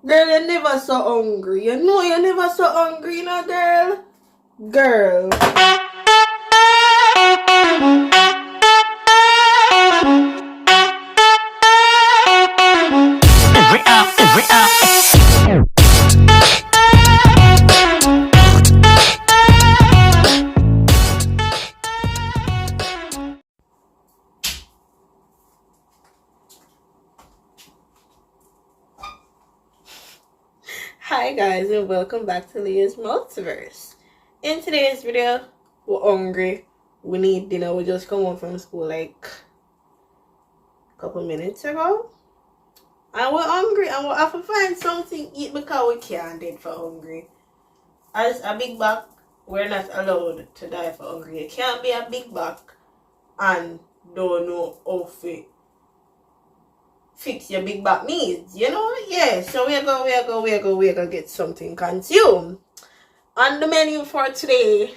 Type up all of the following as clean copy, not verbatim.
Girl, you're never so hungry. You know you're never so hungry, you know, girl. Girl. Hi guys and welcome back to Leah's Multiverse. In today's video, we're hungry. We need dinner. We just come home from school like a couple minutes ago. And we're hungry and we have to find something to eat because we can't dead for hungry. As a big back, we're not allowed to die for hungry. You can't be a big back and don't know how to fix your big back needs, you know? Yeah, so we're gonna get something consumed. On the menu for today,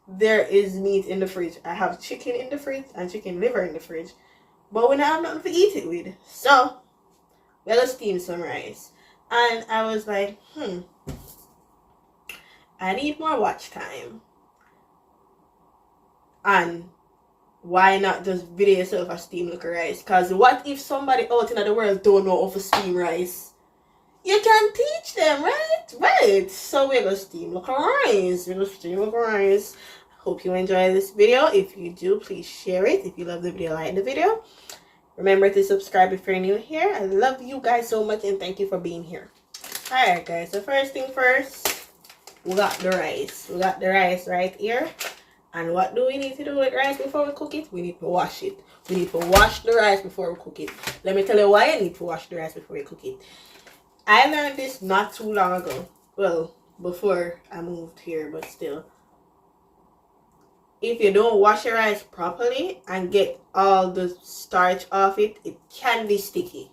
there is meat in the fridge. I have chicken in the fridge and chicken liver in the fridge. But we don't have nothing to eat it with. So, we're gonna steam some rice. And I was like, I need more watch time. And why not just video yourself a steam look rice? Because what if somebody out in the world don't know how to steam rice? You can teach them, right? Right. So we're gonna steam look rice. We're gonna steam look rice. Hope you enjoy this video. If you do, please share it. If you love the video, like the video. Remember to subscribe if you're new here. I love you guys so much and thank you for being here. Alright guys, so first thing first, we got the rice. We got the rice right here. And what do we need to do with rice before we cook it? We need to wash it. We need to wash the rice before we cook it. Let me tell you why I need to wash the rice before you cook it. I learned this not too long ago. Well, before I moved here, but still. If you don't wash your rice properly and get all the starch off it, it can be sticky.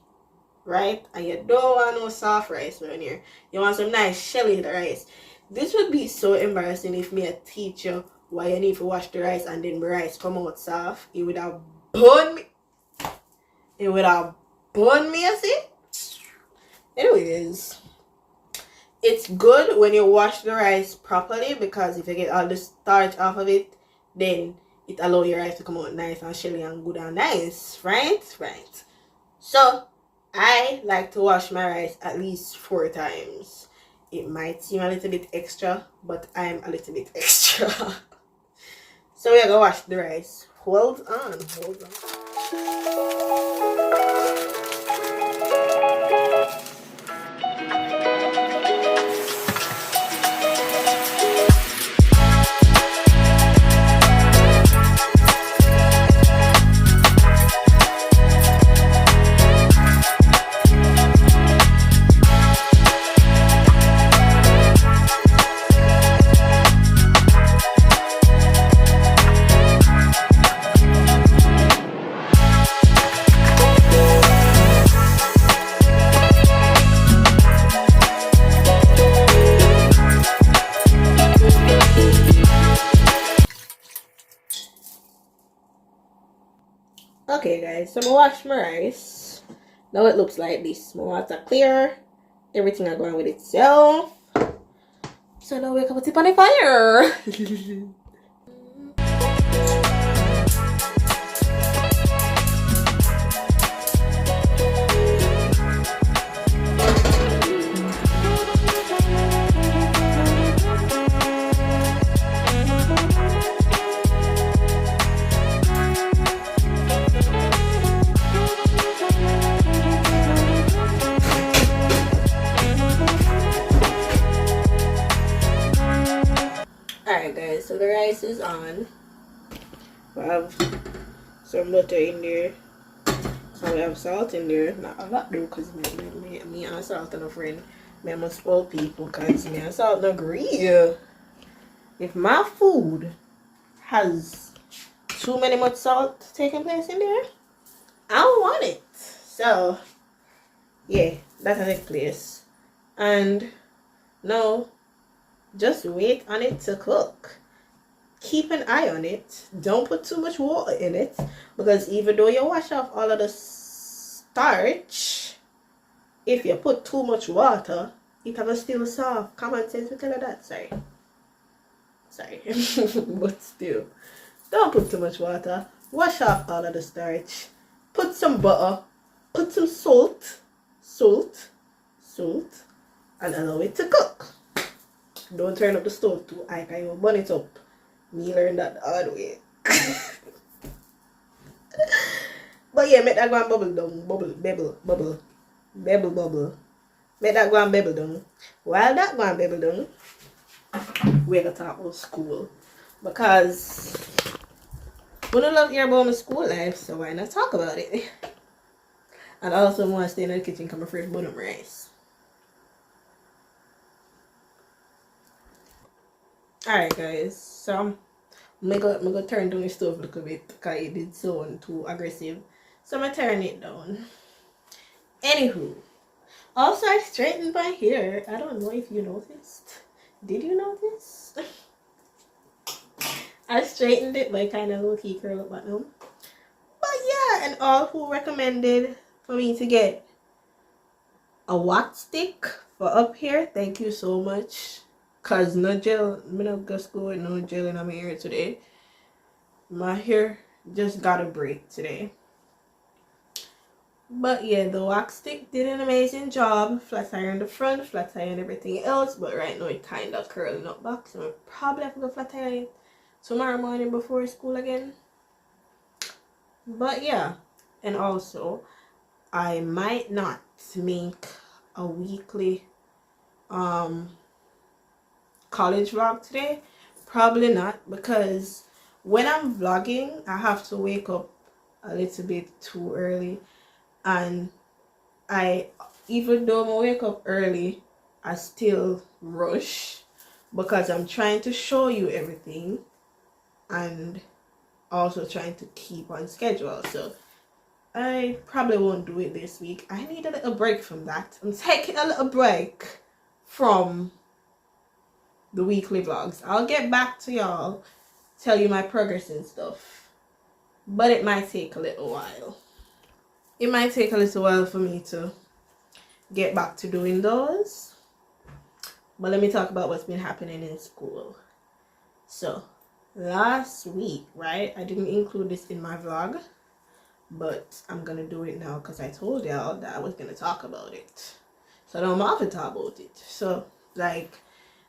Right? And you don't want no soft rice around here. You want some nice shelly rice. This would be so embarrassing if me a teacher why you need to wash the rice and then the rice come out soft. It would have burned me. It would have burned me, you see? Anyways, it's good when you wash the rice properly because if you get all the starch off of it, then it allows your rice to come out nice and shelly and good and nice. Right? Right. So, I like to wash my rice at least 4 times. It might seem a little bit extra, but I'm a little bit extra. So we're gonna wash the rice. Hold on. Okay guys, so I'm gonna wash my rice. Now it looks like this. My water clear. Everything are going with itself. So now we're gonna put it on the fire. Alright guys, so the rice is on. We have some butter in there. And we have salt in there. Not a lot though, because me and salt and a friend. Me must spoil people because me and salt don't agree. If my food has too much salt taking place in there, I don't want it. So yeah, that has take place. And no, just wait on it to cook. Keep an eye on it. Don't put too much water in it because even though you wash off all of the starch, if you put too much water, it will still soft. Common sense will tell you that. Sorry. But still, don't put too much water. Wash off all of the starch. Put some butter. Put some salt, and allow it to cook. Don't turn up the stove too high, because you'll burn it up. Me learned that the hard way. But yeah, make that go and bubble down. Bubble. Make that go and bubble down. While that go and bubble down, we're going to talk about school. Because we don't love to hear about my school life, so why not talk about it? And also, I want to stay in the kitchen because I'm afraid to burn up rice. Alright, guys. So, I'm gonna turn down the stove a little bit because it did sound too aggressive. So, I'm going to turn it down. Anywho. Also, I straightened my hair. I don't know if you noticed. Did you notice? I straightened it by kind of low-key curl up bottom. But yeah, and all who recommended for me to get a wax stick for up here, thank you so much. Cause no gel, I'm not gonna go with no gel in my hair today. My hair just got a break today. But yeah, the wax stick did an amazing job. Flat iron the front, flat iron everything else. But right now it kind of curling up back, so I probably have to go flat iron it tomorrow morning before school again. But yeah, and also I might not make a weekly college vlog today. Probably not, because when I'm vlogging I have to wake up a little bit too early, and even though I wake up early, I still rush because I'm trying to show you everything and also trying to keep on schedule. So I probably won't do it this week. I need a little break from that. I'm taking a little break from the weekly vlogs. I'll get back to y'all, tell you my progress and stuff, but it might take a little while. It might take a little while for me to get back to doing those. But let me talk about what's been happening in school. So last week, right, I didn't include this in my vlog, but I'm gonna do it now because I told y'all that I was gonna talk about it, so I don't have to talk about it. So like,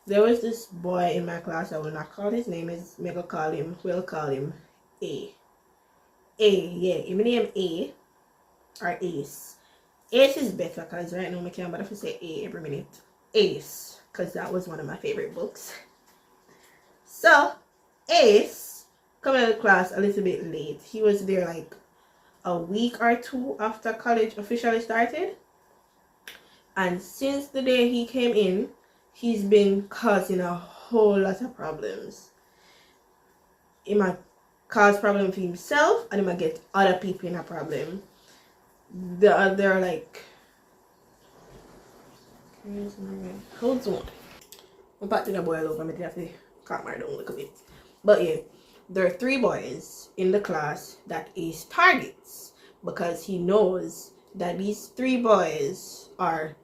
there was this boy in my class. I will not call his name. We'll call him A. Yeah, his name A or Ace. Ace is better because right now I can't bother to say A every minute. Ace, because that was one of my favorite books. So Ace coming to class a little bit late. He was there like a week or two after college officially started, and since the day he came in, he's been causing a whole lot of problems. He might cause problem for himself, and he might get other people in a problem. They're like, hold on, I'm back to the boy over. I have to calm her down a little bit. But yeah, there are 3 boys in the class that Ace targets because he knows that these 3 boys are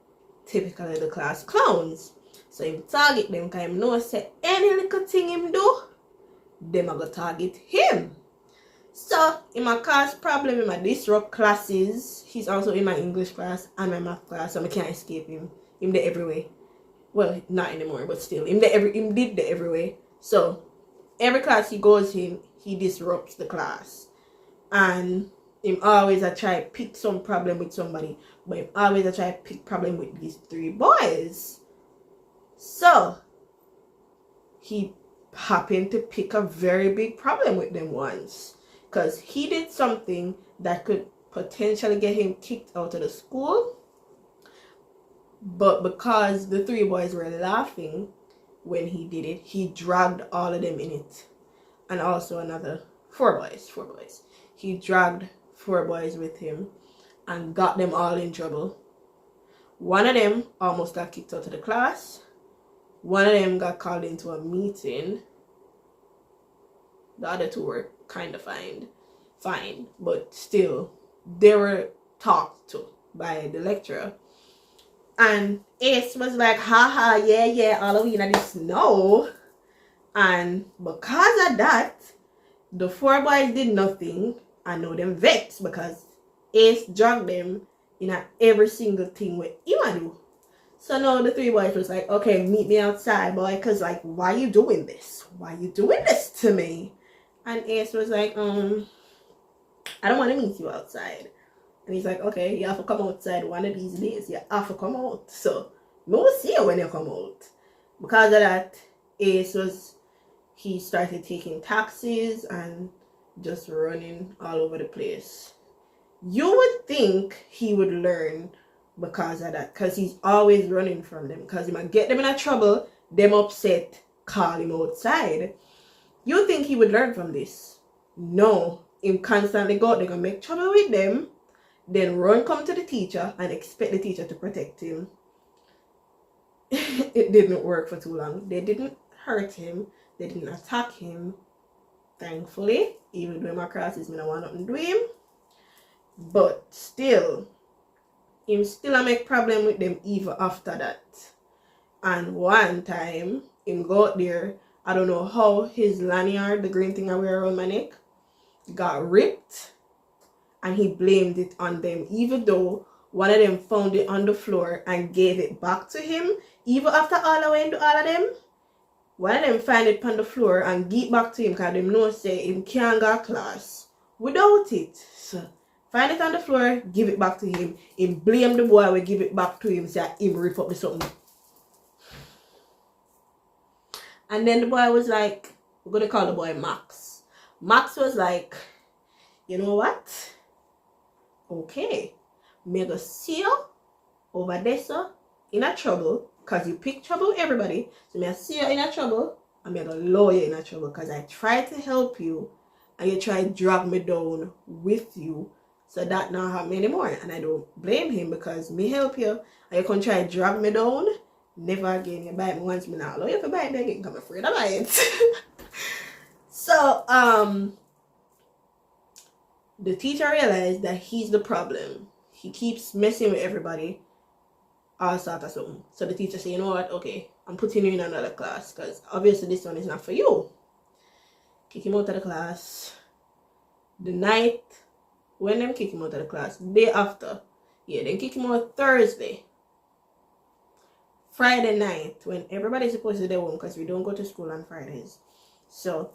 typically the class clowns. So him target them because him know say any little thing him do, them are gonna target him. So in my cause problem, in my disrupt classes. He's also in my English class and my math class, so I can't escape him. Him there every way. Well, not anymore, but still, him did the every way. So every class he goes in, he disrupts the class, and him always I try pick some problem with somebody, but him always I try pick problem with these 3 boys. So he happened to pick a very big problem with them once, because he did something that could potentially get him kicked out of the school, but because the 3 boys were laughing when he did it, he dragged all of them in it. And also another 4 boys. He dragged 4 boys with him and got them all in trouble. One of them almost got kicked out of the class. One of them got called into a meeting. The other 2 were kind of fine, but still they were talked to by the lecturer. And Ace was like, haha, yeah, Halloween and this no. And because of that, the four boys did nothing and now them vexed because Ace dragged them in every single thing with you do. So now the three boys was like, okay, meet me outside, boy, because like, why you doing this? Why you doing this to me? And Ace was like, I don't want to meet you outside. And he's like, okay, you have to come outside one of these days. You have to come out. So, we will see you when you come out. Because of that, he started taking taxis and just running all over the place. You would think he would learn because of that. Because he's always running from them. Because he might get them in a trouble, them upset, call him outside. You think he would learn from this? No. Him constantly go out, they're going to make trouble with them. Then run come to the teacher and expect the teacher to protect him. It didn't work for too long. They didn't hurt him. They didn't attack him. Thankfully, even though my crosses, I don't want nothing to do him. But still, him still make problem with them even after that. And one time, him go out there, I don't know how his lanyard, the green thing I wear around my neck, got ripped. And he blamed it on them, even though one of them found it on the floor and gave it back to him. Even after all I went to all of them, one of them find it on the floor and give it back to him because them know say him can't go to class without it. So find it on the floor, give it back to him. Him blame the boy, we give it back to him, say him rip up the something. And then the boy was like, we're going to call the boy Max. Max was like, you know what? Okay, me go see you over there, sir, in a trouble, because you pick trouble with everybody. So me see you in a trouble, and me go lower you in a trouble, because I tried to help you, and you try to drag me down with you, so that not happen anymore. And I don't blame him, because me help you, and you can try to drag me down. Never again, you bite me once, me not allow you to bite me again, because I'm afraid of it. So, the teacher realized that he's the problem. He keeps messing with everybody. All sort of something. So the teacher said, you know what? Okay, I'm putting you in another class. Because obviously this one is not for you. Kick him out of the class. The night when them kick him out of the class. Day after. Yeah, then kick him out Thursday. Friday night. When everybody's supposed to be home. Because we don't go to school on Fridays. So,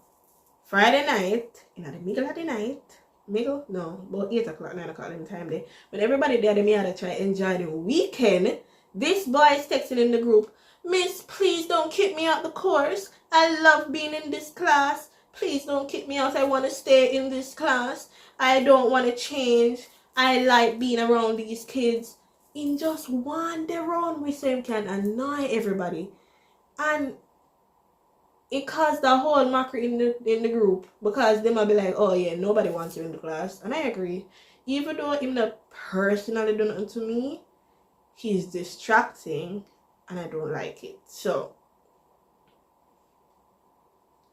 Friday night. In the middle of the night. Middle? No, about 8 o'clock, 9 o'clock in time there. When everybody there, they may have to try to enjoy the weekend. This boy is texting in the group, Miss, please don't kick me out the course. I love being in this class. Please don't kick me out. I want to stay in this class. I don't want to change. I like being around these kids. In just one day around, we say we can annoy everybody. And it caused the whole mockery in the group, because they might be like, oh yeah, nobody wants you in the class. And I agree. Even though him not personally done nothing to me, he's distracting and I don't like it. So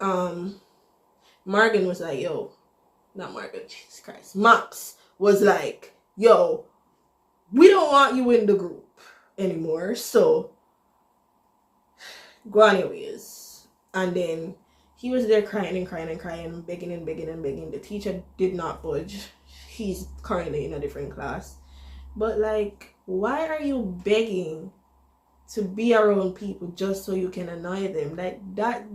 Morgan was like, yo, not Morgan, Jesus Christ. Max was like, yo, we don't want you in the group anymore, so go anyways. And then he was there crying and crying and crying, begging and begging and begging. The teacher did not budge. He's currently in a different class. But like, why are you begging to be around people just so you can annoy them? Like that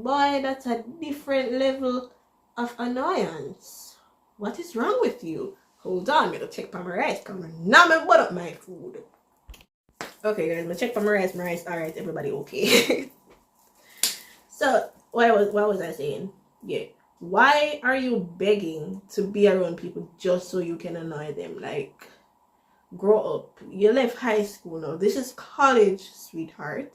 boy, that's a different level of annoyance. What is wrong with you? Hold on, I'm gonna check for my rice. Come on, now me butt up my food. Okay guys, I'm gonna check for my rice. Alright, everybody okay. So, what was I saying? Yeah. Why are you begging to be around people just so you can annoy them? Like, grow up. You left high school now. This is college, sweetheart.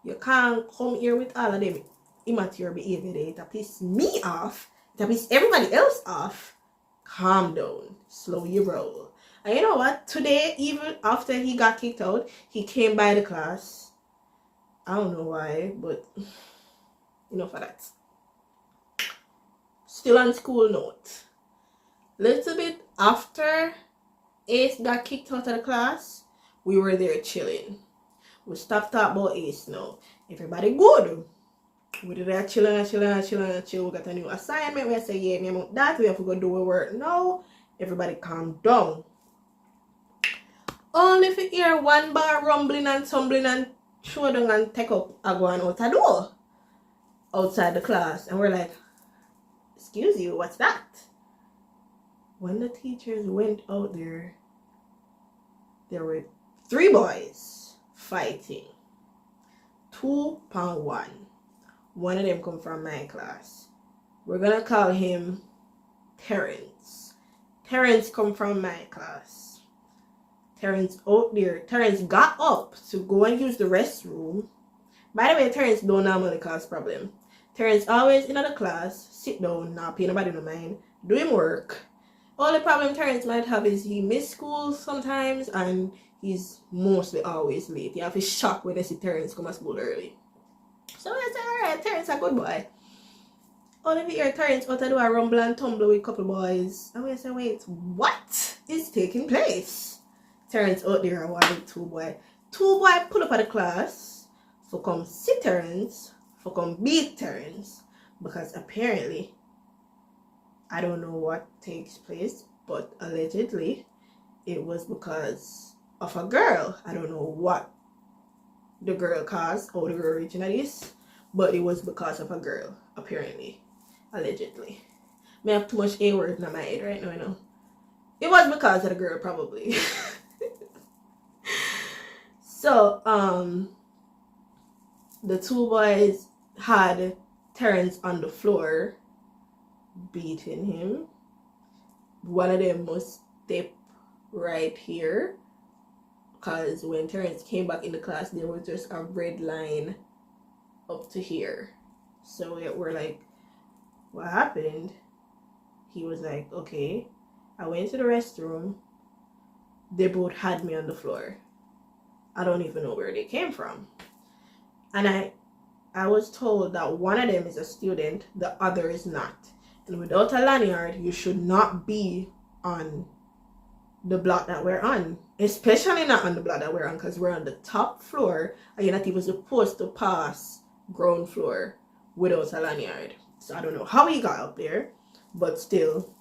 You can't come here with all of them immature behavior. It piss me off. It piss everybody else off. Calm down. Slow your roll. And you know what? Today, even after he got kicked out, he came by the class. I don't know why, but enough of that. Still on school note. Little bit after Ace got kicked out of the class, We were there chilling. We stopped talking about Ace now. Everybody good. We did that chill. We got a new assignment. We say, yeah, me that we have to go do our work now. Everybody calm down. Only if you hear one bar rumbling and tumbling and throw down and take up a go out the door outside the class. And we're like, excuse you, what's that? When the teachers went out there were 3 boys fighting. 2-1. One of them come from my class. We're gonna call him Terrence. Terrence come from my class. Terrence out there. Terrence got up to go and use the restroom. By the way, Terrence don't normally cause problem. Terrence always in the class, sit down, not pay nobody no mind, doing work. Only problem Terrence might have is he miss school sometimes and he's mostly always late. You have to shock when they see Terrence come to school early. So I said, alright, Terrence a good boy. Only if you hear Terrence out to do a rumble and tumble with a couple boys. And we say, wait, what is taking place? Terrence out there and 2 boy. 2 boy pull up at the class for come see Terrence, for come beat Terrence. Because apparently, I don't know what takes place, but allegedly, it was because of a girl. I don't know what the girl caused or the girl originally is, but it was because of a girl, apparently, allegedly. I have too much A word in my head right now, you know. It was because of the girl, probably. So, the 2 boys had Terrence on the floor, beating him. One of them must step right here, because when Terrence came back in the class, there was just a red line up to here. So we're like, what happened? He was like, okay, I went to the restroom. They both had me on the floor. I don't even know where they came from. And I was told that one of them is a student, the other is not. And without a lanyard, you should not be on the block that we're on. Especially not on the block that we're on, because we're on the top floor and you're not even supposed to pass ground floor without a lanyard. So I don't know how he got up there, but still,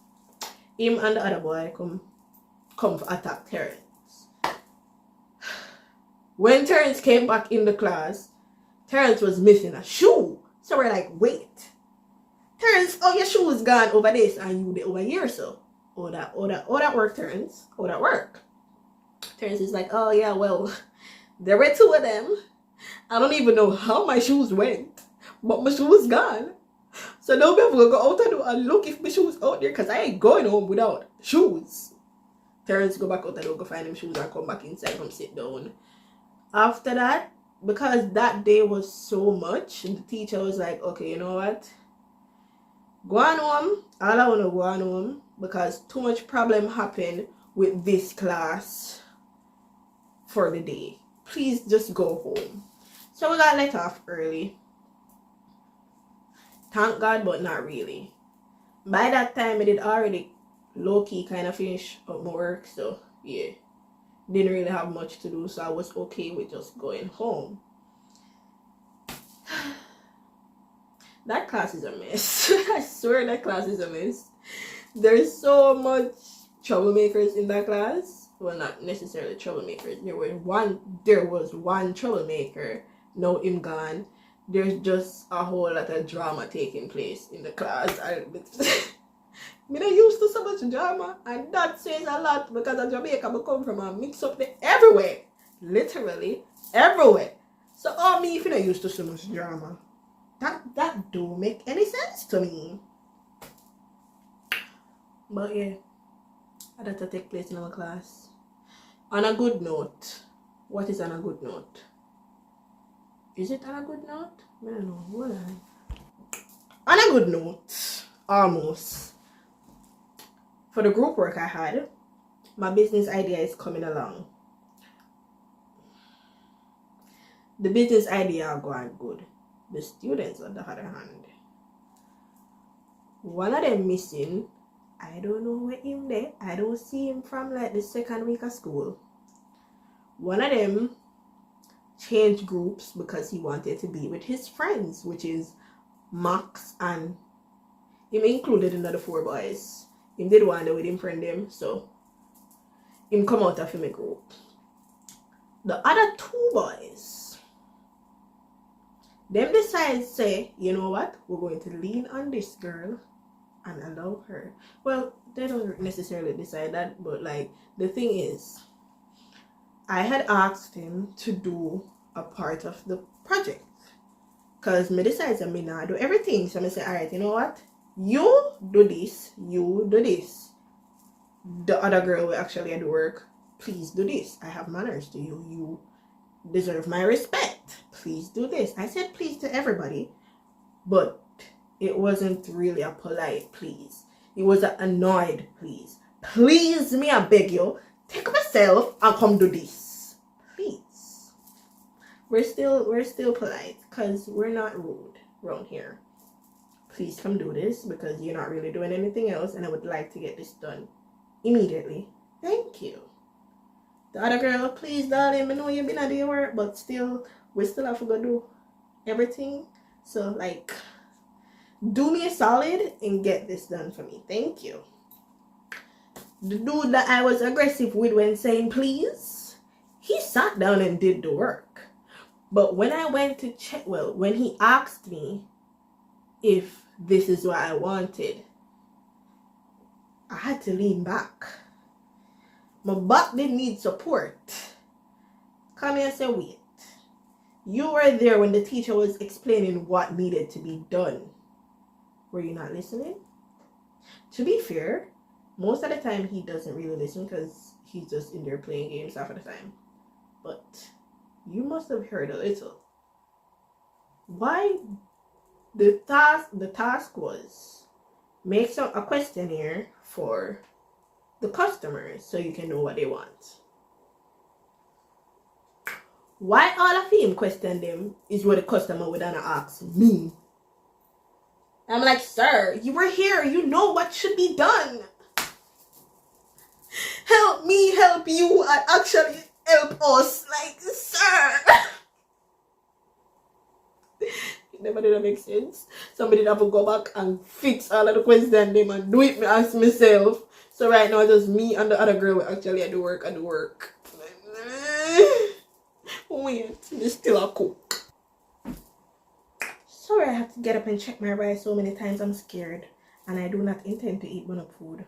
him and the other boy come to attack Terrence. When Terrence came back in the class, Terrence was missing a shoe. So we're like, wait, Terrence, oh, your shoe is gone over this and you did over here, so. Oh, that work, Terrence. Oh, that work. Terrence is like, oh yeah, well, there were 2 of them. I don't even know how my shoes went, but my shoe was gone. So now I'm going to go out and look if my shoes out there, because I ain't going home without shoes. Terrence go back out and go find him shoes and come back inside, come sit down. After that, because that day was so much, the teacher was like, okay, you know what? Go on home. All I want to go on home, because too much problem happened with this class for the day. Please just go home. So we got let off early. Thank God, but not really. By that time, I did already low-key kind of finish up my work, so yeah. Didn't really have much to do, so I was okay with just going home. That class is a mess. I swear that class is a mess. There's so much troublemakers in that class. Well, not necessarily troublemakers. There was one troublemaker. Now him gone. There's just a whole lot of drama taking place in the class. I'm not used to so much drama, and that says a lot, because in Jamaica I come from a mix up there everywhere. Literally everywhere. So all me if you're not used to so much drama. That don't make any sense to me. But yeah, that to take place in our class. On a good note. What is on a good note? Is it on a good note? I don't know. Hold on. On a good note, almost. For the group work I had, my business idea is coming along. The business idea are going good. The students, on the other hand, one of them missing. I don't know where him there. I don't see him from like the 2nd week of school. One of them changed groups because he wanted to be with his friends, which is Max and him included in the 4 boys. Him did wander with him friend them, so him come out of him a group. The other 2 boys, them decide say, you know what, we're going to lean on this girl and allow her. Well, they don't necessarily decide that, but like the thing is, I had asked him to do a part of the project because me decides that me not do everything. So I say, all right, you know what, you do this, you do this. The other girl will actually do work. Please do this. I have manners to you. You deserve my respect. Please do this. I said please to everybody, but it wasn't really a polite please. It was an annoyed please. Please me, I beg you, take myself and come do this. Please. We're still polite because we're not rude around here. Please come do this because you're not really doing anything else and I would like to get this done immediately. Thank you. The other girl, please darling, I know you've been at your work, but still, we still have to go do everything. So like, do me a solid and get this done for me. Thank you. The dude that I was aggressive with when saying please, he sat down and did the work. But when I went to check, well, when he asked me if this is what I wanted, I had to lean back. My back didn't need support. Come here and say, wait. You were there when the teacher was explaining what needed to be done. Were you not listening? To be fair, most of the time he doesn't really listen because he's just in there playing games half of the time. But you must have heard a little. Why the task was make a questionnaire for the customers so you can know what they want. Why all of him question them is what the customer would ask me. I'm like, sir, you were here, you know what should be done. Help me help you and actually help us. Like, sir. It never did make sense. Somebody have to go back and fix all of the questions them and do it as myself. So right now, just me and the other girl will actually do work. Wait, there's still a cook. Sorry, I have to get up and check my rice so many times. I'm scared. And I do not intend to eat one-up food.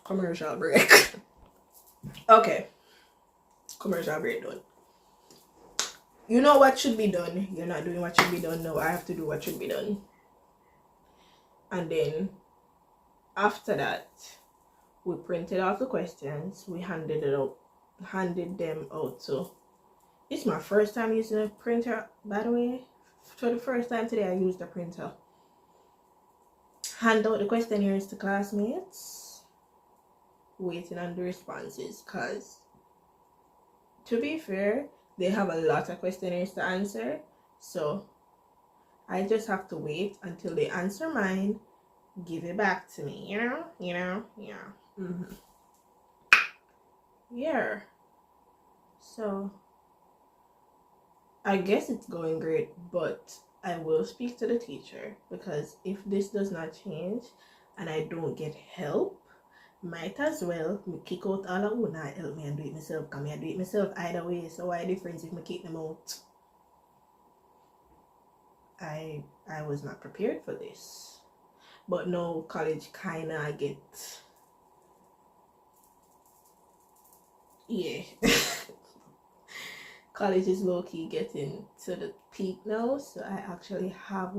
Commercial break. Okay. Commercial break done. You know what should be done. You're not doing what should be done. No, I have to do what should be done. And then after that, we printed off the questions. We handed them out. So it's my first time using a printer, by the way. For the first time today, I used a printer. Hand out the questionnaires to classmates. Waiting on the responses. Because, to be fair, they have a lot of questionnaires to answer. So I just have to wait until they answer mine. Give it back to me, you know. Yeah. So I guess it's going great, but I will speak to the teacher because if this does not change and I don't get help, might as well me kick out all of who not help me and do it myself. Because I do it myself either way. So why difference if me kick them out? I was not prepared for this. But no, college kinda get, yeah. College is low-key getting to the peak now, so I actually have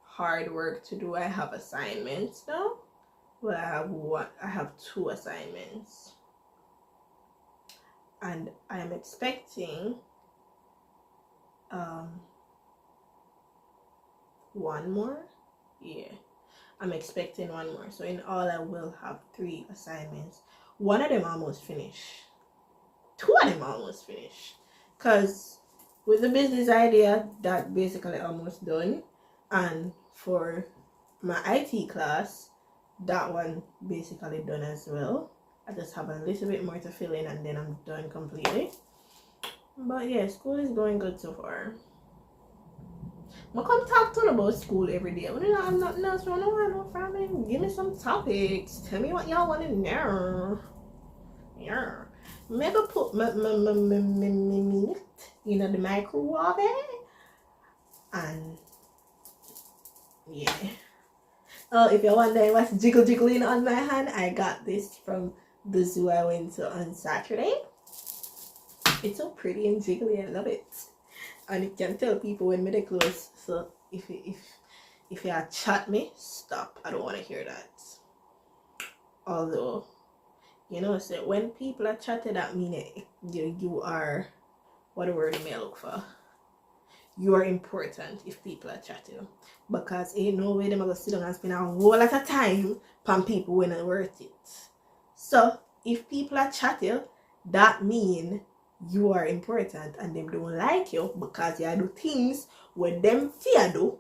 hard work to do. I have assignments now. Well, I have 2 assignments. And I am expecting one more. Yeah. I'm expecting one more. So in all, I will have 3 assignments. One of them almost finished. 2 of them almost finished. Because with the business idea, that basically almost done. And for my IT class, that one basically done as well. I just have a little bit more to fill in and then I'm done completely. But yeah, school is going good so far. I come talk to them about school every day. When I have nothing else going on, no problem. Give me some topics. Tell me what y'all want to know. Yeah. Maybe put me in the microwave. And yeah. Oh, if you're wondering what's jiggling on my hand, I got this from the zoo I went to on Saturday. It's so pretty and jiggly. I love it. And it can tell people when they're close. So if you chat me, stop. I don't want to hear that. Although, you know, so when people are chatting, that means you are, what word you may look for? You are important if people are chatting. Because ain't no way they're going to sit down and spend a whole lot of time on people when it's worth it. So if people are chatting, that means you are important and them don't like you because you do things where them fear do,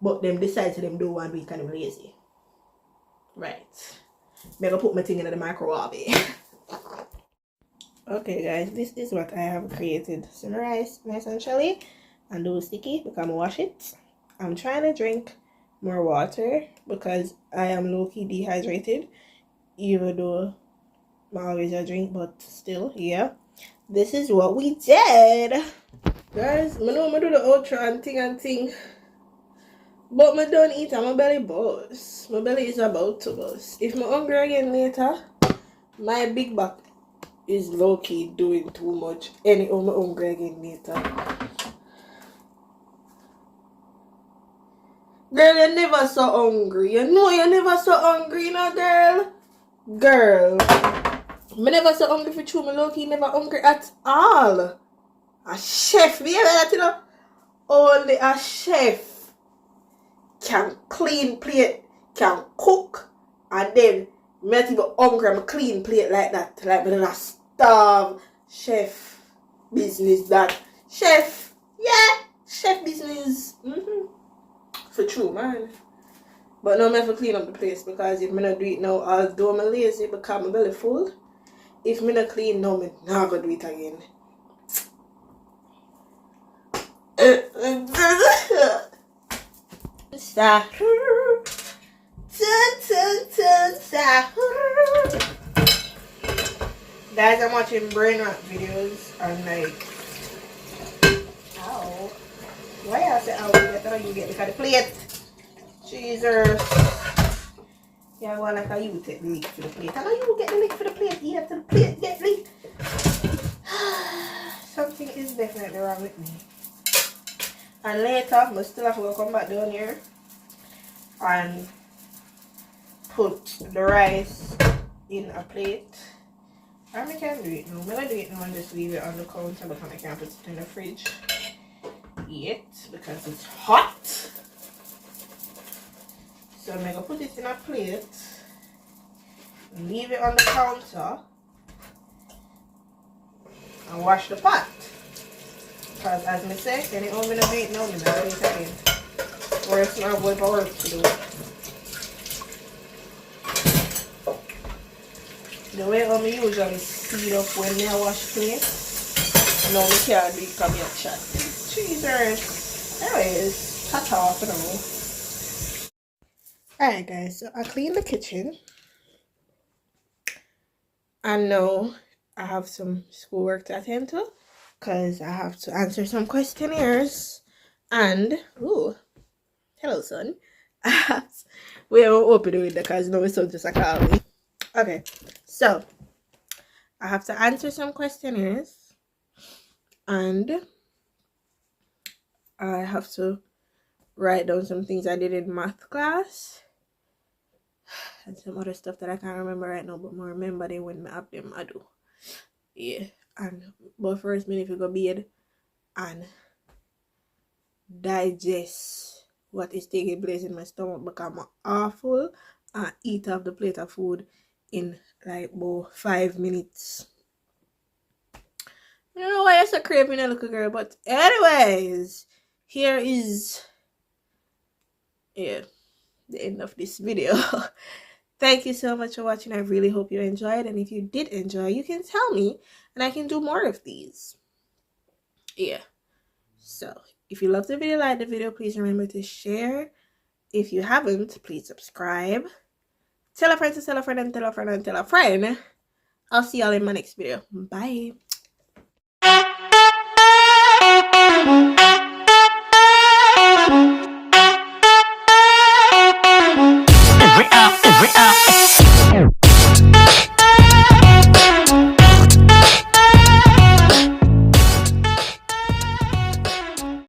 but them decide to them do want to be kind of lazy. Right. I'm gonna put my thing in the microwave. Okay guys, this is what I have created. Some rice, nice and shelly, and those sticky because I wash it. I'm trying to drink more water because I am low-key dehydrated, even though I always a drink, but still, yeah. This is what we did. Guys, I know I do the outro and thing. But I don't eat and my belly buzz. My belly is about to buzz. If I'm hungry again later, my big back is low-key doing too much. Anyhow, I'm hungry again later. Girl, you're never so hungry. You know you're never so hungry, you know, girl. Girl. I'm never so hungry for true. I'm low-key never hungry at all. A chef, you hear that, you know? Only a chef can clean plate, can cook, and then I'm not even hungry, I'm clean plate like that. Like, I'm not starve. Chef business, that. Chef, yeah, chef business. For true, man. But now I have to clean up the place because if I don't do it now, although I'm lazy because my belly full, if I don't clean now, I'm not going to do it again. Guys, I'm watching brain rot videos and like, ow. Why I say ow? You get the plate. Jesus. Yeah, well, like how you take the lick for the plate. How you get the lick for the plate? You have to the plate get licked. Something is definitely wrong with me. And later, I still have to come back down here and put the rice in a plate. And I can't do it now. I'm going to do it now and just leave it on the counter because I can't put it in the fridge yet because it's hot. So I'm going to put it in a plate, leave it on the counter, and wash the pot. Because as I say, any home in a bait now, I'm going to do it again. Or it's not going for work to do. The way I usually speed up when I wash plates, now I can't do it because I chat. Jesus. Anyways, ta-ta for now. Alright guys, so I cleaned the kitchen. And now I have some schoolwork to attend to. Because I have to answer some questionnaires. And, ooh, hello son. We haven't opened it because no, it's just a call me. Okay, so I have to answer some questionnaires. And I have to write down some things I did in math class. And some other stuff that I can't remember right now, but more remember them when I have them, I do. Yeah. But first, me if you go bed and digest what is taking place in my stomach because I'm awful and eat off the plate of food in like about 5 minutes. I don't know why you're so craving a little girl, but anyways, here is the end of this video. Thank you so much for watching. I really hope you enjoyed, and if you did enjoy, you can tell me and I can do more of these. Yeah. So if you love the video, like the video, please remember to share. If you haven't, please subscribe. Tell a friend to tell a friend and tell a friend and tell a friend. I'll see y'all in my next video. Bye.